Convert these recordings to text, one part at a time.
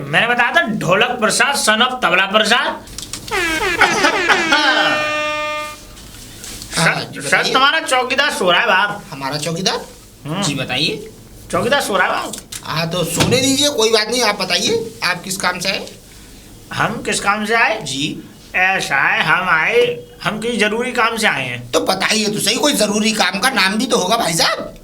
मैंने बताया था Dholak Prasad son of Tabla Prasad. Sir तुम्हारा चौकीदार सो रहा है बाहर। हमारा चौकीदार? जी बताइए। चौकीदार सो रहा है बाहर। हाँ तो सोने दीजिए, कोई बात नहीं। आप बताइए आप किस काम से आए? हम किस काम से आए? जी ऐसा है, हम किसी जरूरी काम से आए हैं। तो बताइए तो सही, कोई जरूरी काम का नाम भी तो होगा भाई साहब।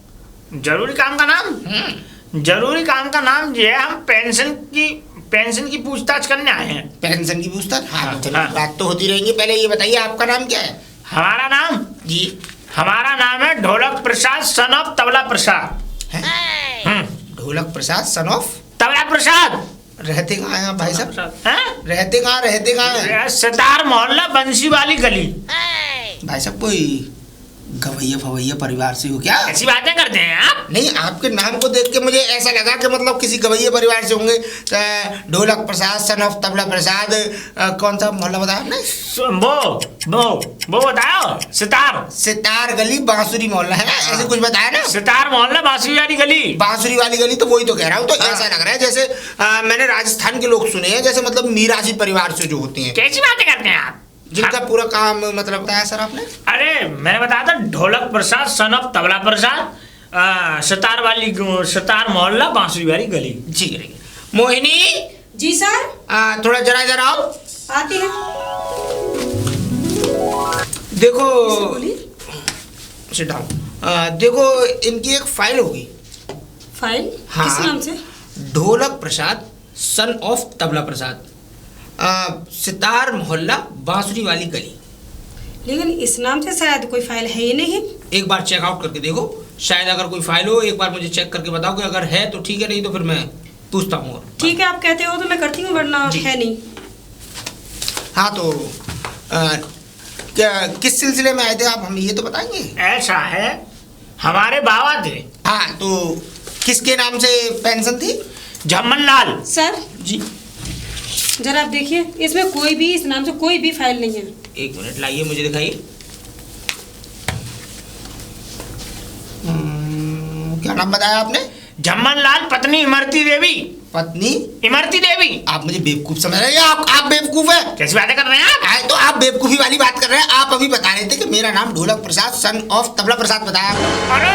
जरूरी काम का नाम? जरूरी काम का नाम ये है, हम पेंशन की पूछताछ करने आए हैं। पेंशन की पूछताछ? हाँ तो चलिए, हाँ। बात तो होती रहेंगी। पहले ये बताइए आपका नाम क्या है? हमारा नाम? जी हमारा नाम है ढोलक प्रसाद सन ऑफ तबला प्रसाद। ढोलक प्रसाद सन ऑफ तबला प्रसाद। रहते कहाँ हैं आप भाई साहब? हैं? रहते कहाँ हैं? सितार मोहल्ला बंसी वाली गली। भाई साहब कोई गवैया फवैया परिवार से हो क्या? ऐसी बातें करते हैं आप? नहीं, आपके नाम को देख के मुझे ऐसा लगा कि मतलब किसी गवैया परिवार से होंगे। ढोलक प्रसाद सन ऑफ तबला प्रसाद। कौन सा मोहल्ला बताया आपने? वो बताओ। सितार गली बांसुरी मोहल्ला है ना, ऐसे कुछ बताया ना? सितार मोहल्ला बांसुरी वाली गली। बांसुरी वाली गली, तो वही तो कह रहा हूँ। तो ऐसा लग रहा है जैसे मैंने राजस्थान के लोग सुने हैं, जैसे मतलब मीरासी परिवार से जो होते हैं। कैसी बातें करते हैं आप? जिनका पूरा काम मतलब बताया सर आपने? अरे मैंने बताया था ढोलक प्रसाद सन ऑफ तबला प्रसाद, सितार मोहल्ला बांसुरी वाली गली। जी करेंगे। मोहिनी। जी सर। थोड़ा जरा इधर आओ। आती है। देखो बोलिए। देखो इनकी एक फाइल होगी। फाइल? हाँ। किस नाम से? ढोलक प्रसाद सन ऑफ तबला प्रसाद, सितार मोहल्ला बांसुरी वाली गली। लेकिन इस नाम से शायद कोई फाइल है ही नहीं। एक बार चेकआउट करके देखो, शायद अगर कोई फाइल हो। एक बार मुझे चेक करके बताओ कि अगर है तो ठीक है, नहीं तो फिर मैं पूछता हूँ। ठीक है, आप कहते हो तो मैं करती हूँ, वरना है नहीं। हाँ तो क्या किस सिलसिले में आए थे आप, हमें ये तो बताएंगे? ऐसा है, हमारे बाबा थे। हाँ तो किसके नाम से पेंशन थी? झम्मन लाल। सर जी जरा आप देखिए, इसमें कोई भी इस नाम से कोई भी फाइल नहीं है। एक मिनट लाइए, मुझे दिखाइए। क्या नाम बताया आपने? झम्मन लाल, पत्नी इमरती देवी। पत्नी इमरती देवी। आप मुझे बेवकूफ समझ रहे हैं? आप बेवकूफ है? कैसी बातें कर रहे हैं आप? तो आप बेवकूफी वाली बात कर रहे हैं। आप अभी बता रहे थे कि मेरा नाम ढोलक प्रसाद सन ऑफ तबला प्रसाद बताया। अरे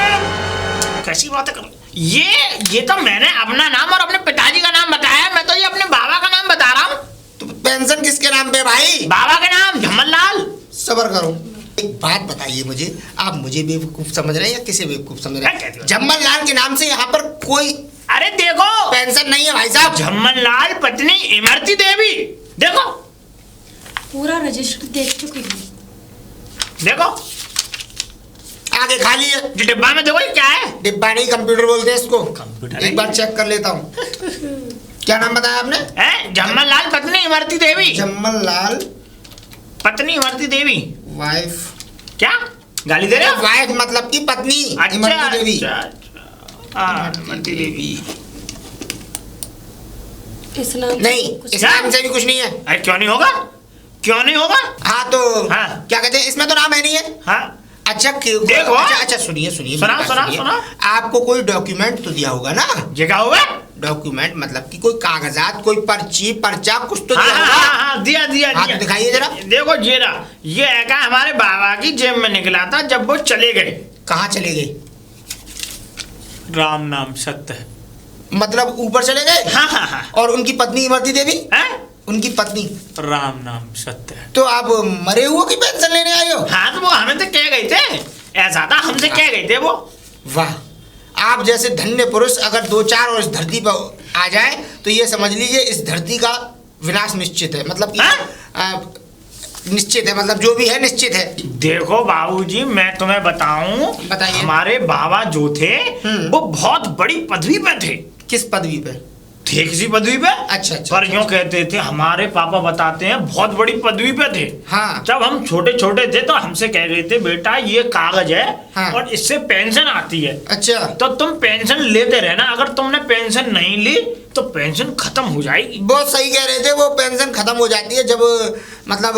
कैसी बातें कर, ये तो मैंने अपना नाम और अपने पिताजी का नाम बताया। मैं तो ये अपने बाबा का नाम बता रहा हूँ। तो पेंशन किसके नाम पे भाई? बाबा के नाम, झम्मन लाल। सबर करो। एक बात बताइए मुझे, आप मुझे बेवकूफ समझ रहे हैं या किसे बेवकूफ समझ रहे हैं? झम्मन लाल के नाम से यहाँ पर कोई अरे देखो पेंशन नहीं है भाई साहब। झम्मन लाल, पत्नी इमरती देवी। देखो पूरा रजिस्टर देख चुकी हूँ। देखो आगे खाली है। जो डिब्बा में देखो ये क्या है? डिब्बा नहीं, कंप्यूटर बोलते हैं इसको। कंप्यूटर एक बार चेक कर लेता हूँ। क्या नाम बताया आपने? झम्मन लाल, पत्नी इमरती देवी। झम्मन लाल, पत्नी इमरती देवी। वाइफ? क्या गाली दे रहे हो? वाइफ मतलब की पत्नी। इमरती देवी। इमरती देवी। इस नाम नहीं, इस नाम से भी कुछ नहीं है। अरे क्यों नहीं होगा? क्यों नहीं होगा? हाँ तो हाँ। क्या कहते हैं, इसमें तो नाम है नहीं है। हाँ अच्छा देखो। अच्छा सुनिए सुना। आपको कोई डॉक्यूमेंट तो दिया होगा ना? ये क्या होगा? डॉक्यूमेंट मतलब कि कोई कागजात, कोई पर्ची पर्चा कुछ तो दिया हाँ, होगा। हाँ, दिया। हाँ तो दिखाइए जरा। देखो ये एका हमारे बाबा की जेब में निकला था जब वो चले गए। कहाँ चले गए? राम नाम सत्य है। मतलब ऊपर चले गए? हाँ। और उनकी पत्नी इमरती देवी? उनकी पत्नी? राम नाम सत्य है। तो आप मरे हुए की पेंशन लेने आए हो? हाँ तो वो हमें तो कह गए थे, ऐसा था, हमसे कह गए थे वो। वाह, आप जैसे धन्य पुरुष अगर 2-4 और इस धरती पर आ जाए तो ये समझ लीजिए इस धरती का विनाश निश्चित है। मतलब कि निश्चित है, मतलब जो भी है निश्चित है। देखो बाबूजी, मैं तुम्हें बताऊं, बताइए। हमारे बाबा जो थे वो बहुत बड़ी पदवी पे थे। किस पदवी पे थे? किसी पदवी पे। अच्छा पर यूं कहते थे, हमारे पापा बताते हैं बहुत बड़ी पदवी पे थे। हाँ। जब हम छोटे छोटे थे तो हमसे कह रहे थे, बेटा ये कागज है। हाँ। और इससे पेंशन आती है। अच्छा। तो तुम पेंशन लेते रहना, अगर तुमने पेंशन नहीं ली तो पेंशन खत्म हो जाएगी। बहुत सही कह रहे थे, वो पेंशन खत्म हो जाती है जब मतलब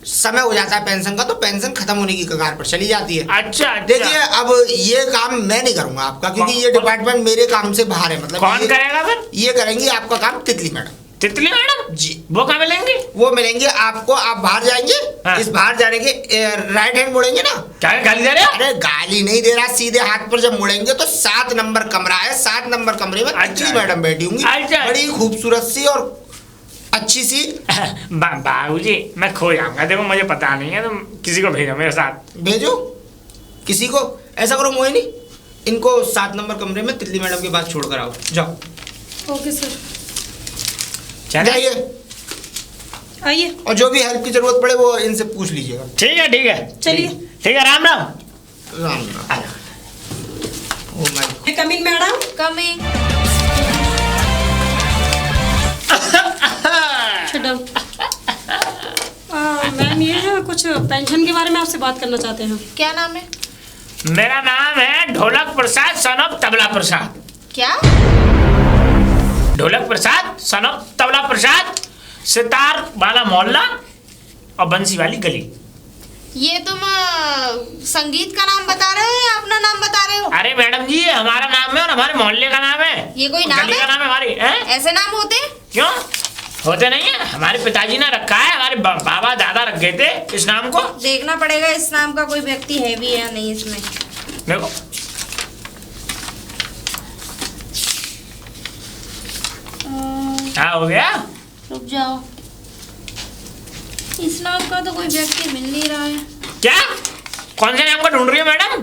समय हो जाता है पेंशन का, तो पेंशन खत्म होने की कगार पर चली जाती है। अच्छा देखिए अब ये काम मैं नहीं करूंगा आपका, क्योंकि ये डिपार्टमेंट मेरे काम से बाहर है। मतलब कौन करेगा फिर? ये करेंगी आपका काम तितली मैडम। तितली मैडम जी। वो कहाँ मिलेंगी? वो मिलेंगे आपको, आप बाहर जाएंगे। हाँ। इस बाहर जाने के राइट हैंड मुड़ेंगे ना। क्या गाली दे रहे हो? अरे गाली नहीं दे रहा, सीधे हाथ पर जब मुड़ेंगे तो 7 नंबर कमरा है, 7 नंबर कमरे में तितली मैडम बैठी होंगी। अच्छा। बड़ी खूबसूरत सी और अच्छी सी। बाबूजी मैं खो जाऊंगा, देखो मुझे पता नहीं है, तुम किसी को भेजो मेरे साथ। भेजो किसी को, ऐसा करो मोहिनी, इनको 7 नंबर कमरे में तितली मैडम के पास छोड़ कर आओ, जाओ। ओके सर, जाइए। आइए। और जो भी हेल्प की जरूरत पड़े वो इनसे पूछ लीजिएगा। ठीक है ठीक है चलिए। ठीक है, Ram Ram. Ram Ram. Oh my, come in madam. Coming. Sit down. Ma'am ये है, कुछ पेंशन के बारे में आपसे बात करना चाहते हैं। क्या नाम है? मेरा नाम है ढोलक प्रसाद सन ऑफ तबला प्रसाद। क्या? ढोलक प्रसाद सन ऑफ तबला प्रसाद, सितार वाला मोहल्ला और बंसी वाली गली। ये तुम संगीत का नाम बता रहे हो या अपना नाम बता रहे हो? अरे मैडम जी, ये हमारा नाम है और हमारे मोहल्ले का नाम है। ये कोई नाम गली है? का नाम है हमारी है? ऐसे नाम होते हैं? क्यों होते नहीं है? हमारे पिताजी ने रखा है, हमारे बाबा दादा रख गए थे इस नाम को। देखना पड़ेगा इस नाम का कोई व्यक्ति है भी या नहीं इसमें। देखो क्या हो गया? रुक जाओ, इस नाम का तो कोई व्यक्ति मिल नहीं रहा है। क्या? कौन से नाम का ढूंढ रही हो मैडम?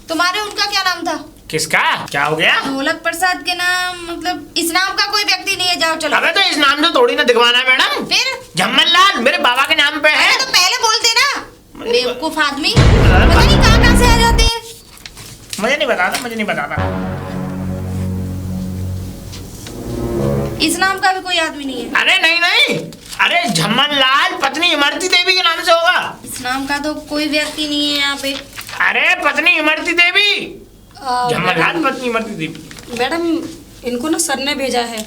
तुम्हारे उनका क्या नाम था? किसका? क्या हो गया? ढोलक प्रसाद के नाम, मतलब इस नाम का कोई व्यक्ति नहीं है। जाओ चलो। अबे तो इस नाम से थोड़ी ना दिखवाना है मैडम। फिर झम्मन लाल मेरे बाबा के नाम पे है। अरे तो पहले बोलते ना, बेवकूफ आदमी। पता नहीं कहाँ से आ जाते हैं। मुझे नहीं बताता, मुझे नहीं बताता। इस नाम का भी कोई आदमी नहीं है। अरे नहीं नहीं, अरे झम्मन लाल पत्नी इमरती देवी के नाम से होगा। इस नाम का तो कोई व्यक्ति नहीं है यहाँ पे। अरे पत्नी इमरती देवी, झम्मन लाल पत्नी इमरती देवी। मैडम इनको ना सर ने भेजा है,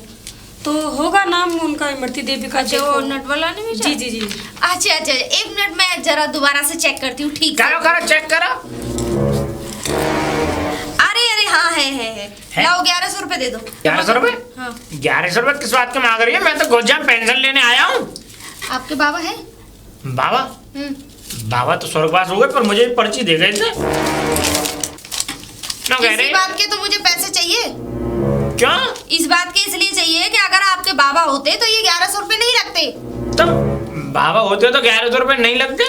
तो होगा नाम उनका इमरती देवी का। जो नट वाला नहीं भेजा? जी जी जी। अच्छा अच्छा, 1 मिनट मैं जरा दोबारा से चेक करती हूँ। ठीक है, करो करो चेक करो। अरे अरे हाँ है। लाओ 1100 रुपए दे दो। 1100 रुपए? हाँ। 1100 रुपए किस बात के मांग रही है? मैं तो गोजाम पेंशन लेने आया हूँ। आपके बाबा है? बाबा? बाबा तो स्वर्गवास हो गए, पर मुझे पर्ची दे गए थे। क्यों कह इसी रहे? बात के तो मुझे पैसे चाहिए। क्यों? इस बात के इसलिए चाहिए कि अगर आपके बाबा होते तो ये 1100 रुपए नहीं लगते। तो बाबा होते तो 1100 रुपए नहीं लगते।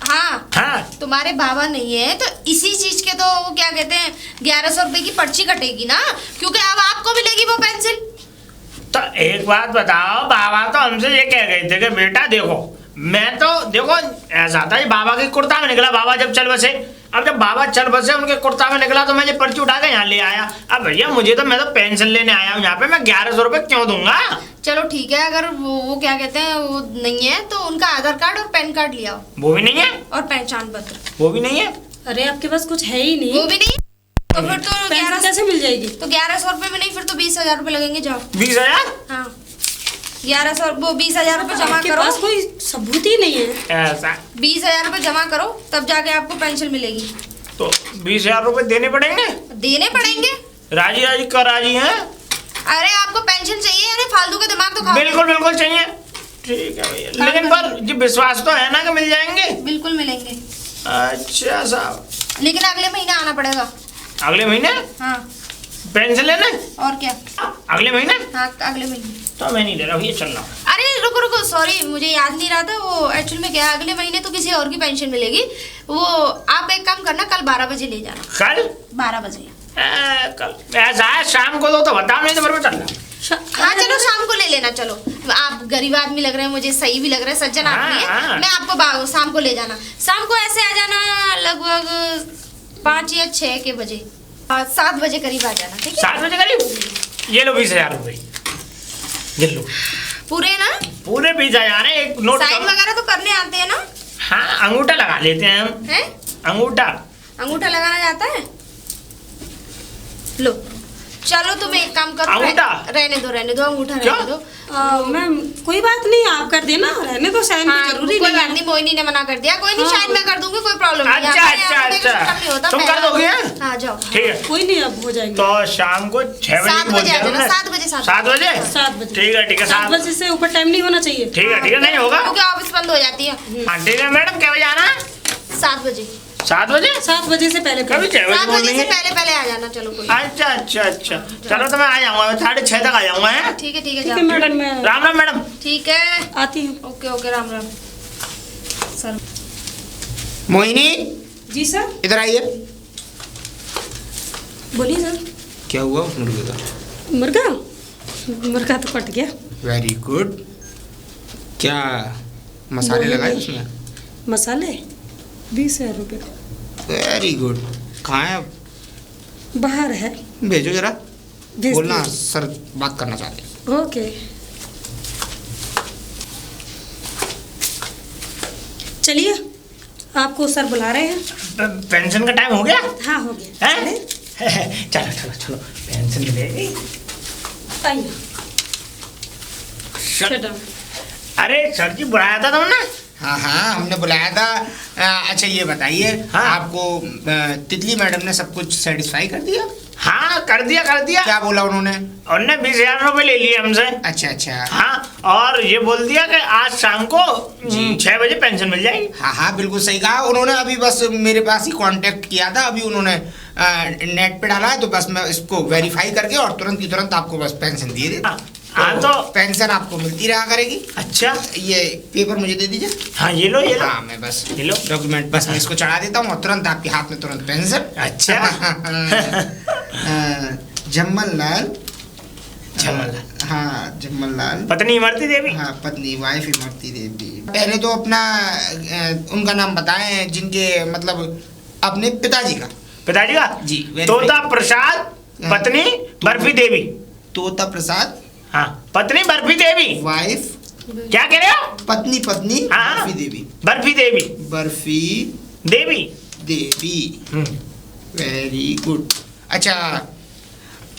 हाँ हाँ, तुम्हारे बाबा नहीं है तो इसी चीज के तो वो क्या कहते हैं 1100 रुपए की पर्ची कटेगी ना, क्योंकि अब आपको मिलेगी वो पेंसिल। तो एक बात बताओ, बाबा तो हमसे ये कह गए थे कि बेटा देखो, मैं तो देखो ऐसा था, बाबा के कुर्ता में निकला बाबा जब चल बसे। अब जब बाबा चल बसे उनके कुर्ता में निकला तो मैं ये पर्ची उठा के यहाँ ले आया। अब भैया मैं तो पेंशन लेने आया हूँ यहाँ पे, मैं 1100 रुपए क्यों दूंगा? चलो ठीक है, अगर वो क्या कहते हैं वो नहीं है तो उनका आधार कार्ड और पैन कार्ड ले आओ। वो भी नहीं है? और पहचान पत्र। वो भी नहीं है? अरे आपके पास कुछ है ही नहीं। वो भी नहीं? तो फिर तो पेंशन कैसे मिल जाएगी? तो 1100 रुपए में नहीं, फिर तो 20,000 रुपए लगेंगे। जाओ। 20,000? हाँ 1100, वो 20,000 रुपए जमा आपके करो। पास कोई सबूत ही नहीं है। ऐसा? 20,000 रुपए जमा करो, तब जाके आपको पेंशन मिलेगी। तो 20,000 रुपए देने पड़ेंगे? देने पड़ेंगे। राजी राजी कर राजी हैं? अरे आपको पेंशन चाहिए यानी फालतू का दिमाग तो खाओ। बिल्कुल बिल्कुल चाहिए। ठीक है भैया, लेकिन पर ये विश्वास तो है ना कि मिल जाएंगे? बिल्कुल मिलेंगे, अच्छा साहब। लेकिन अगले महीने आना पड़ेगा। अगले महीने हाँ पेंशन लेने? और क्या? अगले महीने? हाँ अगले महीने। तो मैं नहीं ले रहा भैया, चल रहा हूँ। अरे रुको रुको, सॉरी मुझे याद नहीं रहा था। वो एक्चुअल में क्या है, अगले महीने तो किसी और की पेंशन मिलेगी। वो आप एक काम करना, कल 12 बजे ले जाना। कल? 12 बजे। कल ऐसा है, शाम को दो तो बताओ, नहीं तो फिर मैं चल रहा। हाँ चलो शाम को ले लेना। चलो आप गरीब आदमी लग रहे हैं, मुझे सही भी लग रहा है, सज्जन आदमी है। हाँ। मैं आपको शाम को ले जाना। शाम को ऐसे आ जाना लगभग 5 या 6 के बजे, 7 बजे करीब आ जाना। ठीक है? 7 बजे करीब। ये लो 20,000 रुपए, ये लो। पूरे ना? पूरे 20,000 है। एक नोट साइन वगैरह तो करने आते हैं ना? हाँ, अंगूठा लगा लेते हैं हम। हैं? अंगूठा अंगूठा लगाना जाता है? लो चलो तुम एक काम करो, अंगूठा? रहने दो अंगूठा क्या? रहने दो। मैम कोई बात नहीं, आप कर देना, रहने तो साइन हाँ, की जरूरी कोई नहीं बात है। नहीं, मोहिनी ने मना कर दिया, कोई नहीं, हाँ। शायद मैं कर दूंगी, कोई प्रॉब्लम नहीं है। अच्छा हमारे यहाँ अच्छा पे कुछ कम नहीं अच्छा, होता, तुम कर पहला- दोगे हैं? हाँ जाओ। ठीक है, कोई नहीं, अब हो जाएंगे। तो शाम को 6 बजे 7 बोल बजे आ दिया जाना, तुमने? 7 बजे 7 बजे? 7 बजे। ठीक है 7 बजे से ऊपर टाइम नहीं होना चाहिए। ठीक है नहीं होगा। क्योंकि ऑफिस बंद हो जाती है। हाँ ठीक है मैडम, क्या बजे आना? 7 बजे। 7 बजे? 7 बजे से पहले कभी 6 बजे 7 बोल बजे रही से है? पहले आ जाना, चलो कोई। अच्छा अच्छा अच्छा, चलो तो मैं आ जाऊंगा, मैं 6:30 तक आ जाऊंगा। है ठीक है ठीक है जाओ। मैडम, मैं राम राम मैडम। ठीक है, आती हूँ। Okay Ram Ram sir. मोहिनी जी सर, इधर आइए। बोलिए सर। क्या हुआ उस मुर्गे का? मुर्गा तो कट गया। Very good. क्या मसाले लगाए उसमें? मसाले 20,000 रुपये। Very good. कहाँ है? बाहर है, भेजो जरा। भेज बोलना दीजिए। सर बात करना चाहते हैं। ओके, चलिए, आपको सर बुला रहे हैं। पेंशन का टाइम हो गया? हाँ हो गया। हैं? चलो चलो चलो, पेंशन मिलेगी। आइए। Sit down। अरे सर जी बुलाया था तुमने? हाँ हाँ, हमने बुलाया था। अच्छा ये बताइए, हाँ। आपको तितली मैडम ने सब कुछ सेटिस्फाई कर दिया? हाँ कर दिया। क्या बोला उन्होंने? उन्होंने 20,000 रुपए ले लिए हमसे। अच्छा अच्छा। हाँ, और ये बोल दिया कि आज शाम को 6 बजे पेंशन मिल जाएगी। हाँ हाँ बिल्कुल सही कहा उन्होंने। अभी बस मेरे पास ही कांटेक्ट किया था, अभी उन्होंने नेट पे डाला है, तो बस मैं इसको वेरीफाई करके और तुरंत की तुरंत आपको बस पेंशन दे देता। हाँ तो पेंशन आपको मिलती रहा करेगी। अच्छा, ये पेपर मुझे दे दीजिए। हाँ ये लो। हाँ मैं बस ये लो। डॉक्यूमेंट बस मैं इसको चढ़ा देता हूँ और तुरंत आपके हाथ में तुरंत पेंशन। अच्छा। जम्मल लाल। जम्मल लाल। हाँ जम्मल लाल। पत्नी इमरती देवी। हाँ पत्नी वाइफ इमरती देवी। पहले तो अपना उनका नाम बताएं, जिनके मतलब अपने पिताजी का। पिताजी का? जी, very तोता प्रसाद, हाँ। पत्नी बर्फी देवी। तोता प्रसाद, हाँ, पत्नी बर्फी देवी। वाइफ क्या कह रहे हो? पत्नी हाँ। बर्फी देवी। बर्फी देवी। बर्फी देवी। देवी। Very good. अच्छा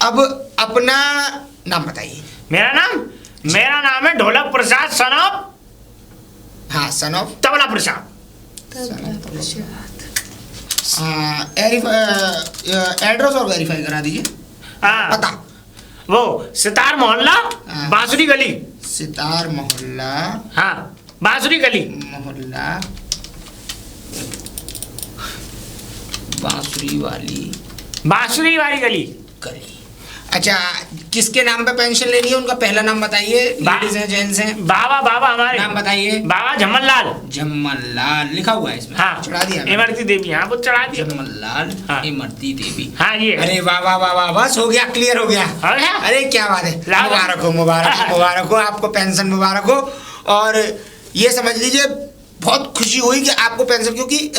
अब अपना नाम बताइए। मेरा नाम है ढोलक प्रसाद सन ऑफ हाँ सन ऑफ तबला प्रसाद। एड्रेस और वेरीफाई करा दीजिए। हाँ, पता वो सितार मोहल्ला, हाँ। बांसुरी गली। सितार मोहल्ला। हाँ, बांसुरी गली। मोहल्ला बांसुरी वाली गली। गली। अच्छा किसके नाम पे पेंशन लेनी है? उनका पहला नाम बताइए। बा- लेडीज हैं जेंट्स हैं? बाबा हमारे नाम बताइए। बाबा झम्मल लाल। जम्मल लाल लिखा हुआ है इसमें। हाँ, चढ़ा दिया मैंने। इमरती देवी। हाँ वो चढ़ा दिया। जम्मल लाल हाँ। इमरती देवी। हाँ ये अरे वाह वाह वाह वाह, बस हो गया, क्लियर हो गया। हो गया? अरे क्या बात है। लाभ- मुबारक हो मुबारक हो आपको, पेंशन मुबारक हो। और ये समझ लीजिए बहुत खुशी हुई कि आपको पेंशन, क्योंकि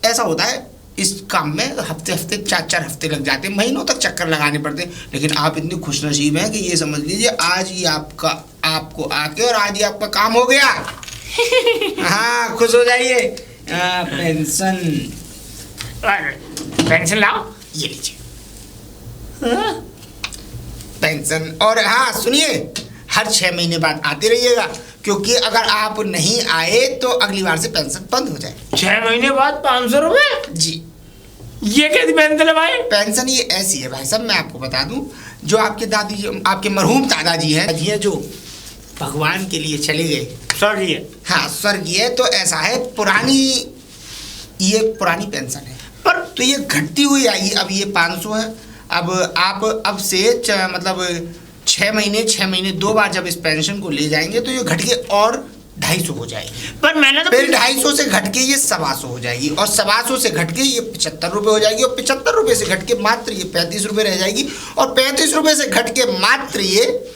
ऐसा होता है इस काम में हफ्ते 4 हफ्ते लग जाते हैं, महीनों तक चक्कर लगाने पड़ते हैं, लेकिन आप इतनी खुशनसीब हैं कि ये समझ लीजिए आज ही आपको आके और आज ही आपका काम हो गया। हाँ खुश हो जाइए। पेंशन लाओ। ये लीजिए पेंशन। और हाँ सुनिए, हर 6 महीने बाद आते रहिएगा, क्योंकि अगर आप नहीं आए तो अगली बार से पेंशन बंद हो जाए। 6 महीने बाद 500 रुपए? जी ये कैसी पेंशन है भाई? पेंशन ये ऐसी है भाई साहब, मैं आपको बता दूं, जो आपके दादी जी, आपके मरहूम दादाजी हैं, जो भगवान के लिए चले गए, सॉरी। हाँ स्वर्गीय, तो ऐसा है ये पुरानी पेंशन है, पर तो ये घटती हुई आई। अब ये 500 है। अब आप अब से मतलब 6 महीने 2 बार जब इस पेंशन को ले जाएंगे तो ये घट के और 250 हो जाएगी। पर मैंने तो फिर 250 से घट के ये 125 हो जाएगी, और 125 से घट के ये 75 रुपये हो जाएगी, और 75 रुपये से घट के मात्र ये 35 रुपये रह जाएगी, और 35 रुपये से घट के मात्र ये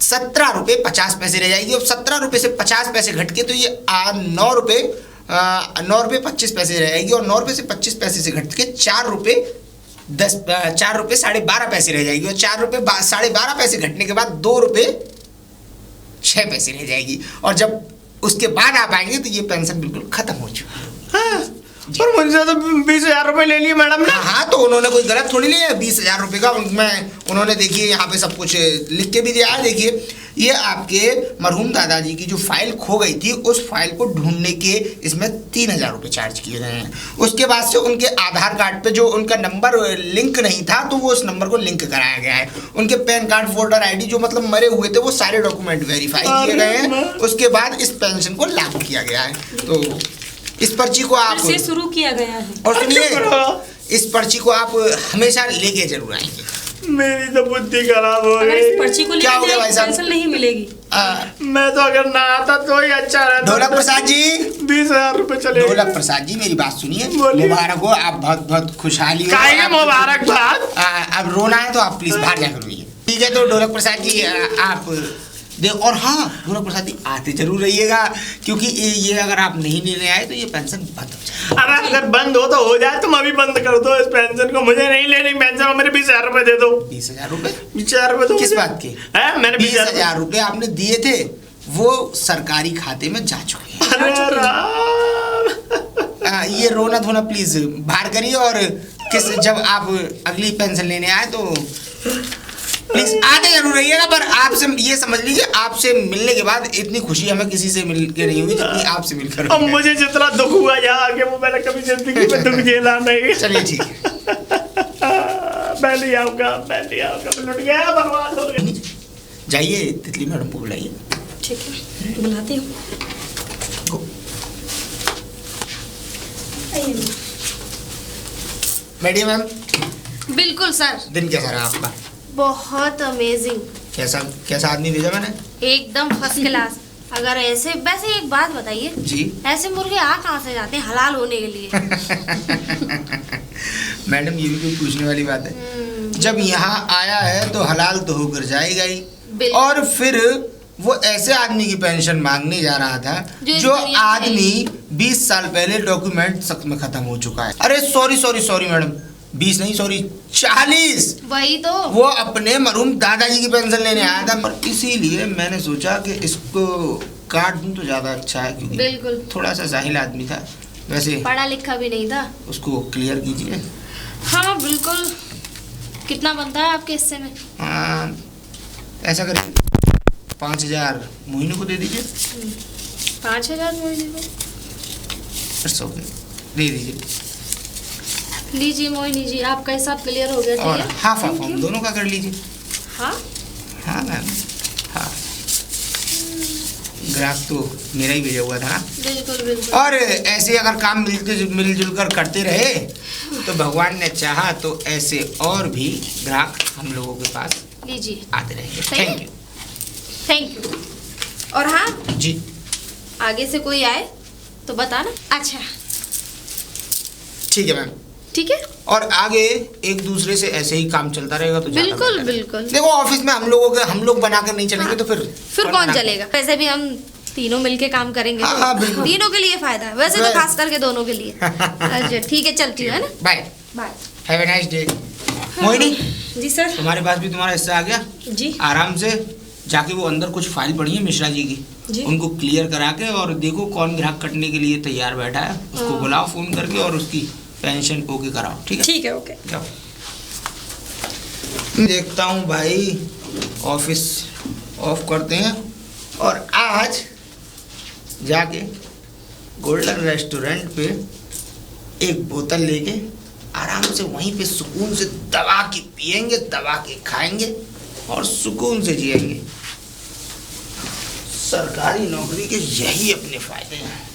17 रुपये 50 पैसे रह जाएगी, और 17 रुपये से 50 पैसे घट के तो ये 9 रुपये 25 पैसे रह जाएगी, और 9 रुपये से 25 पैसे से घट के 4 रुपये 12.5 पैसे रह जाएगी, और 4 रुपये 12.5 पैसे घटने के बाद 2 रुपये 6 पैसे रह जाएगी, और जब उसके बाद आप आएंगे तो ये पेंशन बिल्कुल खत्म हो चुकी है। पर मुझसे तो 20,000 रुपए ले लिए मैडम ने। हाँ तो उन्होंने कोई गलत थोड़ी लिया, 20,000 रुपये का उनमें उन्होंने देखिए यहाँ पे सब कुछ लिख के भी दिया है। देखिए ये आपके मरहूम दादाजी की जो फाइल खो गई थी, उस फाइल को ढूंढने के इसमें 3,000 रुपये चार्ज किए गए हैं। उसके बाद से उनके आधार कार्ड पे जो उनका नंबर लिंक नहीं था, तो वो उस नंबर को लिंक कराया गया है। उनके पैन कार्ड, वोटर ID जो मतलब मरे हुए थे, वो सारे डॉक्यूमेंट वेरीफाई किए गए हैं। उसके बाद इस पेंशन को लागू किया गया है। तो इस पर्ची को आप फिर से शुरू किया गया है। और सुनिए, इस पर्ची को आप हमेशा लेके जरूर आएंगे। मेरी तो बुद्धि खराब हो अगर गई। इस पर्ची को क्या हो लेकर गया भाई साहब? पेंशन नहीं मिलेगी। मैं तो अगर ना आता तो ही अच्छा रहता। ढोलक प्रसाद जी, 20,000 रुपए चले। ढोलक प्रसाद जी मेरी बात सुनिए, बोलिए। मुबारक हो, आप बहुत बहुत खुशहाली हो। काहे आप- मुबारकबाद। अब रोना है तो आप प्लीज बाहर जाकर रोइए, ठीक है? तो ढोलक प्रसाद जी आप दे, और हाँ ढोलक प्रसाद जी आते जरूर रहिएगा, क्योंकि ये अगर आप नहीं लेने आए तो ये पेंशन बंद हो जाएगी। अरे अगर बंद हो तो हो जाए, तुम अभी बंद कर दो इस पेंशन को। मुझे नहीं लेनी पेंशन, मेरे 20,000 रुपए दे दो। 20,000 रुपये 20,000 रुपए दो। किस बात के? है मैंने 20,000 रुपये आपने दिए थे, वो सरकारी खाते में जा चुके हैं। अरे राम। ये रोना धोना प्लीज बाहर करिए, और जब आप अगली पेंशन लेने आए तो प्लीज आते जरूर रहिएगा। पर आपसे ये समझ लीजिए, आपसे मिलने के बाद इतनी खुशी हमें किसी से मिल के नहीं हुई जितनी आपसे मिलकर अब हुई है। मुझे जितना दुख हुआ यहाँ आके, वो मैंने कभी जिंदगी में दुख झेला नहीं। चलिए ठीक है। मैं नहीं आऊंगा, मैं नहीं आऊंगा, मैं लुट गया, बर्बाद हो गया। जाइए तितली मैडम को बुलाइए। ठीक है, बुलाती हूँ। गो। मैडम मैम, बिल्कुल सर, दिन कैसा रहा आपका? बहुत अमेजिंग, कैसा कैसा आदमी भेजा मैंने? एकदम फर्स्ट क्लास। अगर ऐसे, वैसे एक बात बताइए, जी ऐसे मुर्गे आ कहाँ से जाते हैं हलाल होने के लिए? मैडम ये भी कोई पूछने वाली बात है? जब यहाँ आया है तो हलाल तो होकर जाएगा ही। बिल्कुल। और फिर वो ऐसे आदमी की पेंशन मांगने जा रहा था जो आदमी 20 साल पहले डॉक्यूमेंट सख्त में खत्म हो चुका है। अरे सॉरी मैडम, 20 नहीं, सॉरी 40। वही तो। वो अपने मरहूम दादाजी की पेंशन लेने आया था, और इसीलिए मैंने सोचा कि इसको काट दूं तो ज्यादा अच्छा है, क्योंकि बिल्कुल थोड़ा सा जाहिल आदमी था। वैसे पढ़ा लिखा भी नहीं था। उसको क्लियर कीजिए। हाँ बिल्कुल। कितना बनता है आपके हिस्से में? हाँ, ऐसा करिए 5,000 मोहिनी को दे दीजिए। 5,000 मोहिनी को It's okay, दे दीजिए। लीजिए मोहिनी जी, आपका हिसाब क्लियर हो गया। और चाहिए हाफ हाफ हम दोनों का कर लीजिए। हाँ हाँ मैम, हाँ ग्राहक तो मेरा ही भेजा हुआ था ना। बिल्कुल बिल्कुल। और ऐसे अगर काम मिलजुल कर करते रहे तो भगवान ने चाहा तो ऐसे और भी ग्राहक हम लोगों के पास लीजिए, आते रहेंगे। सही है। Thank you. Thank you. और हाँ, जी आगे से कोई आए तो बताना। अच्छा ठीक है मैम। ठीक है, और आगे एक दूसरे से ऐसे ही काम चलता रहेगा तो ज्यादा बिल्कुल बेहतर है। बिल्कुल। देखो ऑफिस में हम लोग बनाकर नहीं चलेंगे तो फिर कौन बना- चलेगा? वैसे भी हम तीनों मिलके काम करेंगे। हाँ, तो हाँ, बिल्कुल। तीनों के लिए फायदा है, वैसे तो वै- खास करके दोनों के लिए। अच्छा ठीक है, चलती हूँ, है ना? Bye, bye. Have a nice day. Mohini, ji sir. तुम्हारे पास भी तुम्हारा हिस्सा आ गया। जी आराम से जाके वो अंदर कुछ फाइल पड़ी है मिश्रा जी की, जी। उनको क्लियर करा के, और देखो कौन ग्राहक कटने के लिए तैयार बैठा है, उसको बुलाओ फोन करके और उसकी पेंशन ओके कराओ। ठीक है, ठीक है, ओके। जाओ। देखता हूँ भाई, ऑफिस ऑफ करते हैं और आज जाके गोल्डन रेस्टोरेंट पे एक बोतल लेके आराम से वहीं पे सुकून से दबा के पिएंगे, दबा के खाएंगे और सुकून से जिएंगे। सरकारी नौकरी के यही अपने फायदे हैं।